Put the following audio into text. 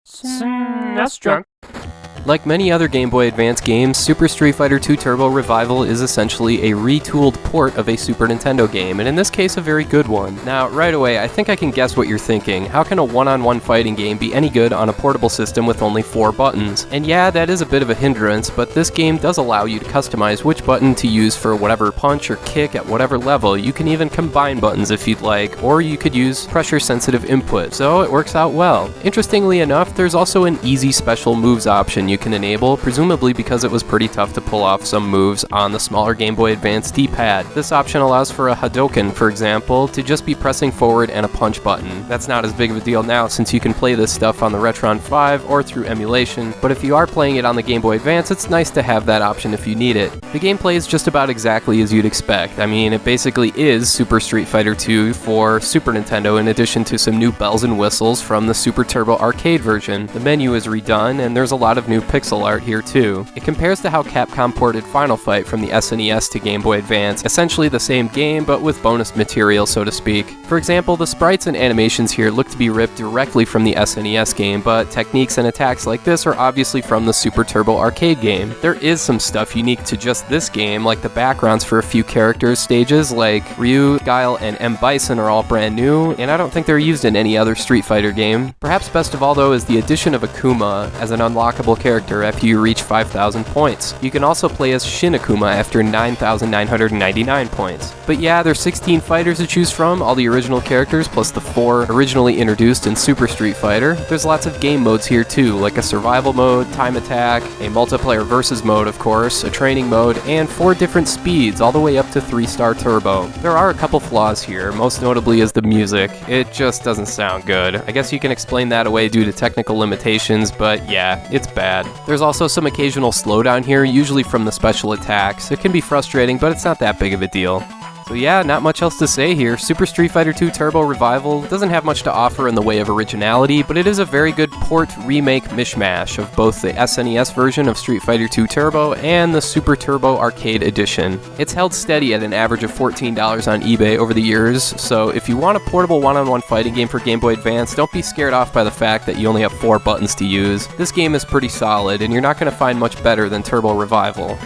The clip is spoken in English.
That's drunk. Like many other Game Boy Advance games, Super Street Fighter II Turbo Revival is essentially a retooled port of a Super Nintendo game, and in this case a very good one. Now, right away, I think I can guess what you're thinking. How can a one-on-one fighting game be any good on a portable system with only 4 buttons? And yeah, that is a bit of a hindrance, but this game does allow you to customize which button to use for whatever punch or kick at whatever level. You can even combine buttons if you'd like, or you could use pressure-sensitive input, so it works out well. Interestingly enough, there's also an easy special moves option you can enable, presumably because it was pretty tough to pull off some moves on the smaller Game Boy Advance D-pad. This option allows for a Hadouken, for example, to just be pressing forward and a punch button. That's not as big of a deal now since you can play this stuff on the Retron 5 or through emulation, but if you are playing it on the Game Boy Advance, it's nice to have that option if you need it. The gameplay is just about exactly as you'd expect. I mean, it basically is Super Street Fighter II for Super Nintendo in addition to some new bells and whistles from the Super Turbo arcade version. The menu is redone, and there's a lot of new pixel art here too. It compares to how Capcom ported Final Fight from the SNES to Game Boy Advance, essentially the same game but with bonus material, so to speak. For example, the sprites and animations here look to be ripped directly from the SNES game, but techniques and attacks like this are obviously from the Super Turbo arcade game. There is some stuff unique to just this game, like the backgrounds for a few characters' stages, like Ryu, Guile, and M. Bison are all brand new, and I don't think they're used in any other Street Fighter game. Perhaps best of all though is the addition of Akuma as an unlockable character after you reach 5,000 points. You can also play as Shin Akuma after 9,999 points. But yeah, there's 16 fighters to choose from, all the original characters plus the 4 originally introduced in Super Street Fighter. There's lots of game modes here too, like a survival mode, time attack, a multiplayer versus mode of course, a training mode, and 4 different speeds, all the way up to 3-star turbo. There are a couple flaws here, most notably is the music. It just doesn't sound good. I guess you can explain that away due to technical limitations, but yeah, it's bad. There's also some occasional slowdown here, usually from the special attacks. It can be frustrating, but it's not that big of a deal. So yeah, not much else to say here. Super Street Fighter II Turbo Revival doesn't have much to offer in the way of originality, but it is a very good port remake mishmash of both the SNES version of Street Fighter II Turbo and the Super Turbo Arcade Edition. It's held steady at an average of $14 on eBay over the years, so if you want a portable one-on-one fighting game for Game Boy Advance, don't be scared off by the fact that you only have 4 buttons to use. This game is pretty solid, and you're not going to find much better than Turbo Revival.